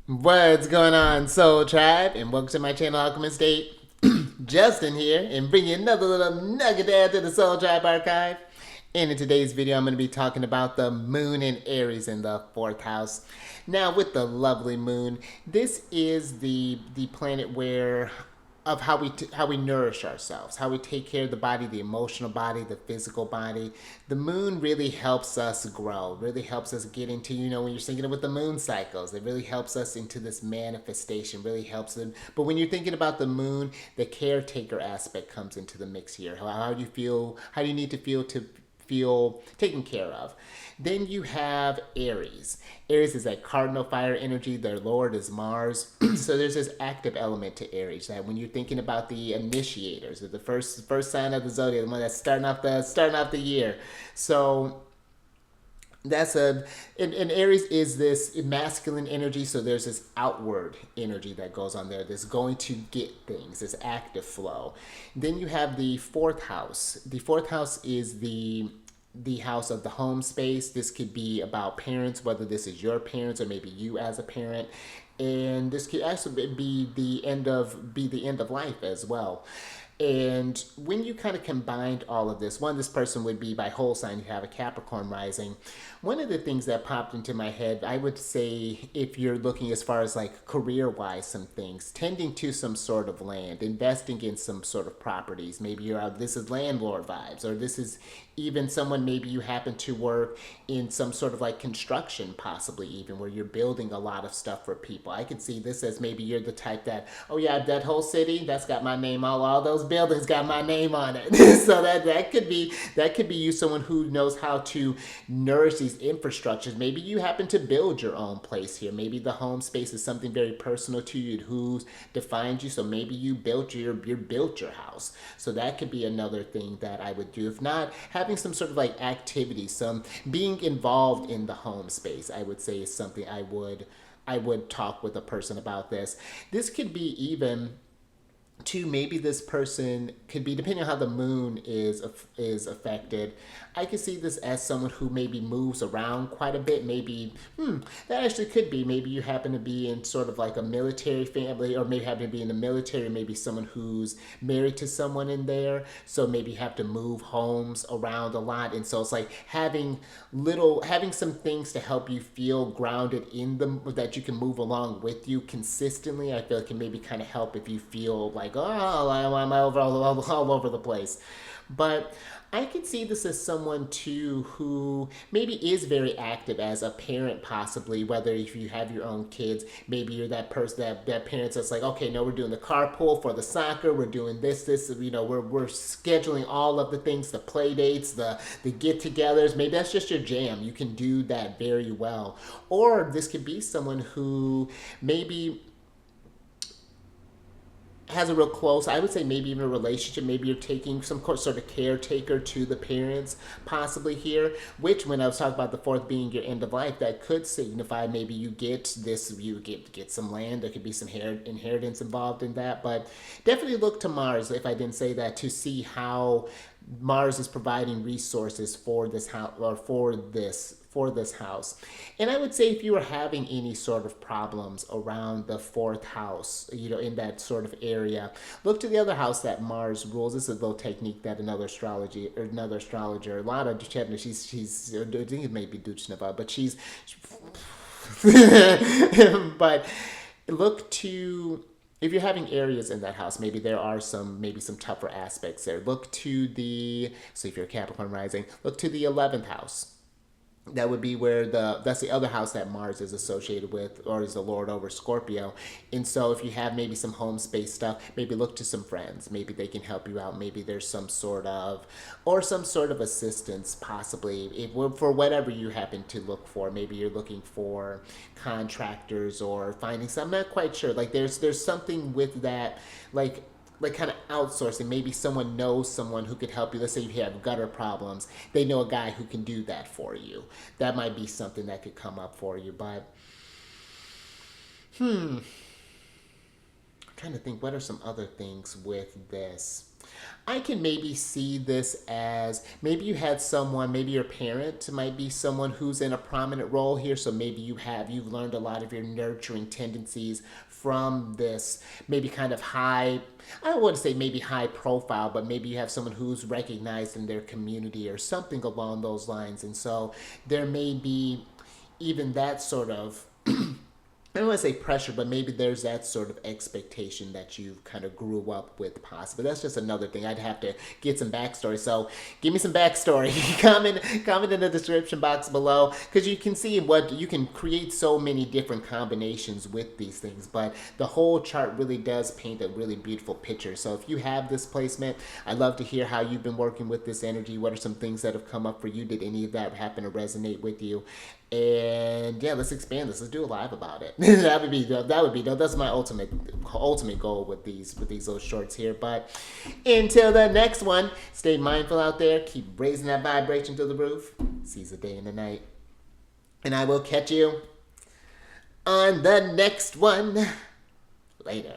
What's going on, Soul Tribe? And welcome to my channel, Alchemist. Justin here, and bringing another little nugget to add to the Soul Tribe archive. And in today's video, I'm going to be talking about the moon in Aries in the fourth house. Now, with the lovely moon, this is the planet where of how we nourish ourselves, how we take care of the body, the emotional body, the physical body. The moon really helps us grow, really helps us get into, when you're thinking with the moon cycles, it really helps us into this manifestation, really helps them. But when you're thinking about the moon, the caretaker aspect comes into the mix here. How do you feel? How do you need to feel taken care of? Then you have Aries. Aries is that cardinal fire energy. Their lord is Mars. So there's this active element to Aries that when you're thinking about the initiators, the first sign of the zodiac, the one that's starting off the year. So that's and Aries is this masculine energy, so there's this outward energy that goes on there that's going to get things, this active flow. Then you have the fourth house. The fourth house is the house of the home space. This could be about parents, whether this is your parents or maybe you as a parent, and this could actually be the end of life as well. And when you kind of combined all of this, this person would be by whole sign, you have a Capricorn rising. One of the things that popped into my head, I would say, if you're looking as far as like career wise, some things, tending to some sort of land, investing in some sort of properties. Maybe this is landlord vibes, or this is even someone, maybe you happen to work in some sort of like construction, possibly even where you're building a lot of stuff for people. I could see this as maybe you're the type that, oh yeah, that whole city, that's got my name, all those buildings got my name on it. So that could be you, someone who knows how to nourish these infrastructures. Maybe you happen to build your own place here. Maybe the home space is something very personal to you, who defines you. So maybe you built your house. So that could be another thing that I would do. If not, having some sort of like activity, some being involved in the home space, I would say is something I would talk with a person about this. This could be even to maybe this person could be, depending on how the moon is affected. I could see this as someone who maybe moves around quite a bit. Maybe that actually could be, maybe you happen to be in sort of like a military family, or maybe happen to be in the military, maybe someone who's married to someone in there, so maybe you have to move homes around a lot. And so it's like having some things to help you feel grounded in them, that you can move along with you consistently. I feel it can maybe kind of help if you feel like, oh, I'm all over the place. But I could see this as someone too who maybe is very active as a parent, possibly, whether if you have your own kids, maybe you're that person, that parents that's like, okay, no, we're doing the carpool for the soccer, we're doing this, we're scheduling all of the things, the play dates, the get-togethers. Maybe that's just your jam. You can do that very well. Or this could be someone who maybe has a real close, I would say maybe even a relationship. Maybe you're taking some sort of caretaker to the parents, possibly here, which when I was talking about the fourth being your end of life, that could signify maybe you get some land. There could be some inheritance involved in that. But definitely look to Mars, if I didn't say that, to see how Mars is providing resources for this house, or for this house. And I would say if you were having any sort of problems around the fourth house, in that sort of area, look to the other house that Mars rules. This is a little technique that another astrologer, a lot of she's I think it may be Duchneva, but she's but look to, if you're having areas in that house, maybe there are some tougher aspects there. So if you're Capricorn rising, look to the 11th house. That would be where that's the other house that Mars is associated with, or is the Lord over Scorpio. And so if you have maybe some home space stuff, maybe look to some friends. Maybe they can help you out. Maybe there's some sort of assistance, possibly, for whatever you happen to look for. Maybe you're looking for contractors or finding some. I'm not quite sure. Like there's something with that, like kind of outsourcing. Maybe someone knows someone who could help you. Let's say you have gutter problems. They know a guy who can do that for you. That might be something that could come up for you. But I'm trying to think, what are some other things with this? I can maybe see this as maybe you had someone, maybe your parent might be someone who's in a prominent role here. So maybe you've learned a lot of your nurturing tendencies from this maybe kind of high, I don't want to say maybe high profile, but maybe you have someone who's recognized in their community or something along those lines. And so there may be even that sort of I don't want to say pressure, but maybe there's that sort of expectation that you kind of grew up with, possibly. That's just another thing. I'd have to get some backstory. So give me some backstory. comment in the description box below, because you can see what you can create so many different combinations with these things. But the whole chart really does paint a really beautiful picture. So if you have this placement, I'd love to hear how you've been working with this energy. What are some things that have come up for you? Did any of that happen to resonate with you? And yeah, let's expand this. Let's do a live about it. That would be that's my ultimate goal with these little shorts here. But until the next one, stay mindful out there. Keep raising that vibration to the roof. Seize the day and the night. And I will catch you on the next one later.